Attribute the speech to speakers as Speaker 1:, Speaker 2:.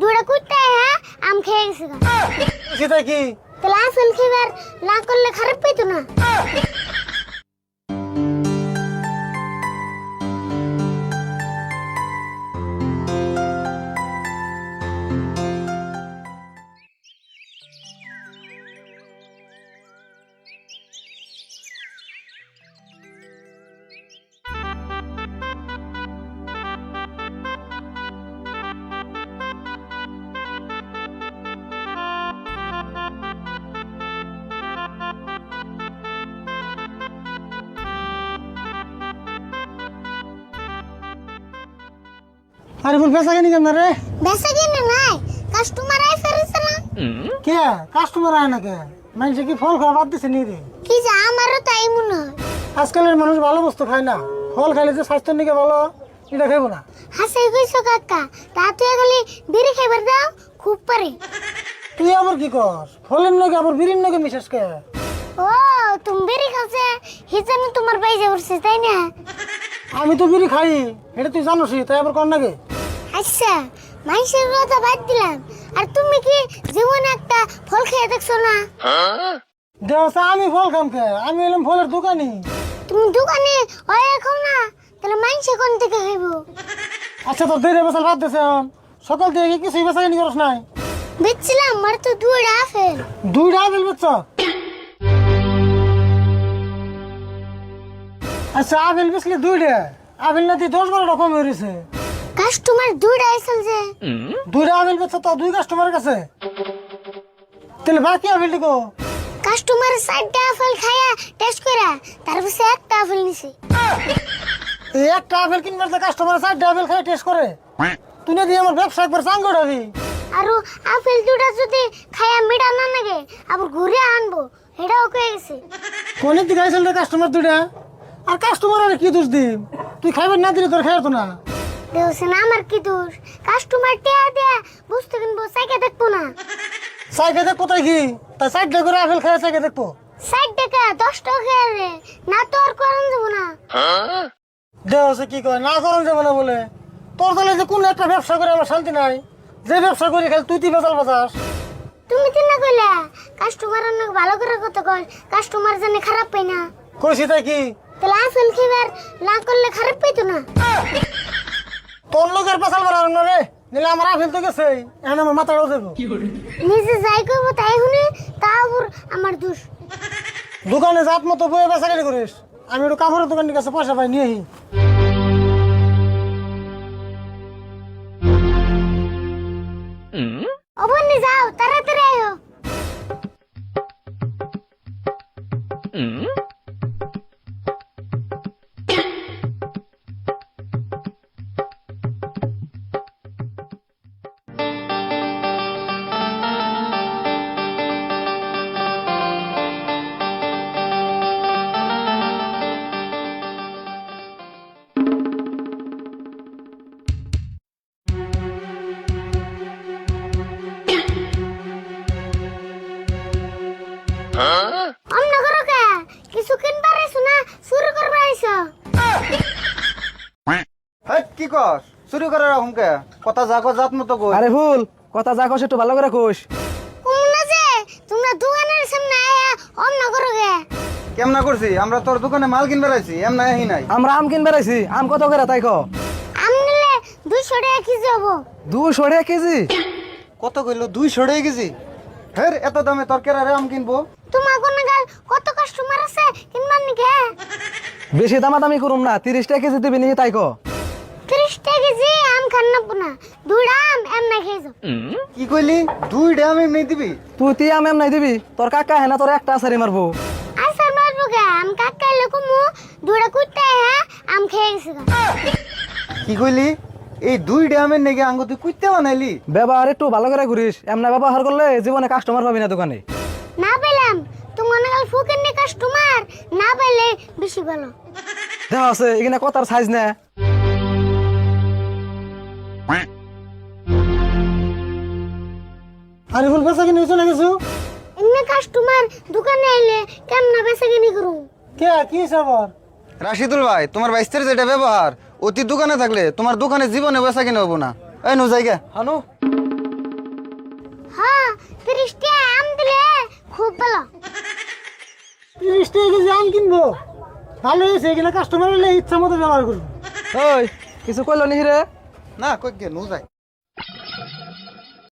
Speaker 1: দুইটা কুইতে হ্যাঁ আম খেয়ে গেছে
Speaker 2: সেটা কি
Speaker 1: তাহলে আপেল খেবার না করলে খারাপ পাইতো না।
Speaker 2: আরে বল পেশা কেন কেন রে
Speaker 1: বেসা কিনে নাই কাস্টমার আই ফেরেছে না।
Speaker 2: কে কাস্টমার আয় না কে মানুষে কি ফল খাওয়া বাদ দিছে নি রে
Speaker 1: কি যে আমারও তাই মনে হয়।
Speaker 2: আজকালের মানুষ ভালো বস্তু খায় না ফল খাইলে যে স্বাস্থ্যের নিকে ভালো এটা খাইবো না
Speaker 1: হাসে কইছো কাকা তা তুই খালি বিড়ি খাইবার দাও খুব পারে।
Speaker 2: তুই আবার কি কর ফলের নগে আবার বিড়ির নগে মিশাস কে
Speaker 1: ও তুমি বিড়ি খাওছে হিজনে তোমার বাইজে উঠছে তাই না।
Speaker 2: আমি তো বিড়ি খাই এটা তুই জানোসই তাই আবার কর নাকি
Speaker 1: আচ্ছা মানুষের কথা বাদ দিলাম আর তুমি কি জীবনে একটা ফল খেয়ে দেখছো না।
Speaker 2: দেওয়া আমি ফল খাম কে আমি এলাম ফলের দোকানি
Speaker 1: তুমি দোকানে হয় এখন না তাহলে মানুষে কোন থেকে খাইব।
Speaker 2: আচ্ছা তোর দেরি বেসাল বাদ দিছে সকাল থেকে কি কিছুই বেচা কিনি করস নাই
Speaker 1: বেচছিলাম মার তো দুইটা আপেল।
Speaker 2: দুইটা আপেল বেচছ আচ্ছা আপেল বেচলি দুইটা আপেল না তুই 10-12টা কম হয়েছে
Speaker 1: কাস্টমার দুইটা আইসল যে
Speaker 2: দুইটা আপেল বেচছ তো দুই কাস্টমারের কাছে তাহলে বাকি আপেল দিকো
Speaker 1: কাস্টমার 4টা আপেল খায়া টেস্ট করা তারপর একটা আপেল নিছে।
Speaker 2: এই একটা আপেল কিনবার তো কাস্টমার 4টা আপেল খাই টেস্ট করে তুই না দিয়ে আমার ব্যবসা একবার চাঙ্গ উঠাবি
Speaker 1: আর আপেল দুটা যদি খায়া মিঠা না লাগে আবার ঘুরে আনবো এটাও কয়ে গেছে।
Speaker 2: কোনে দিকে আইসল রে কাস্টমার দুইটা আর কাস্টমার আর কি দোষ দিম তুই খাইবার না দিলে তোর খাইতো না
Speaker 1: দেখছেন আমার কি দোষ কাস্টমার টেয়া দেয়া বুঝতে কিনবো সাইকে দেখবো না।
Speaker 2: সাইকে দেখ কোথায় কি তাই 4টা করে আপেল খাই সাইকে দেখবো
Speaker 1: 60 টাকা 10 টাকা খেয়ে রে না তো আর করান যাবো না।
Speaker 2: দেহ সে কি কয় না করন যাবে না বলে তোর দলে যে কোন একটা ব্যবসা করে আমার শান্তি নাই যে ব্যবসা করি খালি তুই বেজাল বাজাস
Speaker 1: তুমি তো না কইলা কাস্টমার অনেক ভালো করে কথা কয় কাস্টমার জানে খারাপ পাই না।
Speaker 2: কইছি তাই কি
Speaker 1: তাহলে আপেল খেবার না করলে খারাপ পাইতো না।
Speaker 2: তোর লোকের পেছাল বাড়ার না রে নিলে আমার আপেল তো গেছে এখন আমার মাথাটাও দেবো
Speaker 1: নিজে যাই করবো তাই শুনে তা আবার আমার দোষ।
Speaker 2: দোকানে জাত মতো বয়ে বেচা কেটে করিস আমি একটু কাপড়ের দোকানের কাছে পয়সা পাই নিয়ে আহি
Speaker 1: অবনি যাও তাড়াতাড়ি আয়ো। অন্য করো কে কিছু কিনবার আইছো না শুরু করবার আইছো।
Speaker 3: হেই কি কস চুরি করে রাখুম কে কথা যাকো জাত মতো কই
Speaker 4: আরে ভুল কথা যা কস একটু ভালো করে কোষ।
Speaker 1: কম না যে তোমরা দোকানের সামনে আয়া অন্য করো কে।
Speaker 3: কেমনা করছি আমরা তোর দোকানে মাল কিনবার আইছি এমনা আহি নাই
Speaker 4: আমরা আম কিনবে রাইছি আম কত করে তাই কো
Speaker 1: আম নিলে 200 টাকা কেজি হবো।
Speaker 4: 200 টাকা কেজি
Speaker 3: কত কইলো 200 টাকা কেজি হের এত দামে তোর কেরা রে আম কিনবো
Speaker 1: তোমার কোন গাল কত কাস্টমার আছে কিনবার নিকে
Speaker 4: বেশি দামাদামি করুম না 30 টাকা কেজি দিবি নি তাই কো
Speaker 1: 30 টাকা কেজি আম খান না পুনা দুইটা আম এমনা খেয়ে যাও।
Speaker 3: কি কইলি 2 আম এমনি দিবি
Speaker 4: তুই আম এম নাই দিবি তোর কাকা হেনা তোর একটা আসারি মারবো।
Speaker 1: আচ্ছা মারবো কে আম কাকাইলে কমু দুইটা কুইতে হ্যাঁ আম খেয়ে গেছে গা।
Speaker 3: কি কইলি এই 2 আমের নেগে আঙ্গ তুই কুইতে বানাইলি
Speaker 4: ব্যবহার একটু ভালো করে করিস এমনা ব্যবহার করলে জীবনে কাস্টমার পাবি না দোকানে।
Speaker 1: না পেলাম তোমার গাল ফুকের নে কাস্টমার না পেলে বেশি ভালো।
Speaker 4: দেখা আছে এখানে কথার সাইজ না
Speaker 2: আরে বল বেচা কিনে চলে গেছো
Speaker 1: এমনি কাস্টমার দোকানে আইলে কেমন বেচা কিনি করুম।
Speaker 2: কে কি আবার
Speaker 3: রাশিদুল ভাই তোমার বাইস্তের যেটা ব্যবহার অতি দোকানে থাকলে তোমার দোকানে জীবনে বেচা কিনে হবো না এই নো জায়গা
Speaker 4: হানু
Speaker 1: হ্যাঁ 30 টাকা আম দিলে খুব ভালো।
Speaker 2: 30 টাকা কেজি আম কিনবো, ভালো হয়েছে, এখানে কাস্টমার হলে ইচ্ছা মতো ব্যবহার করবো।
Speaker 4: ওই কিছু কইলো নি রে?
Speaker 3: না কই গে নো যায়।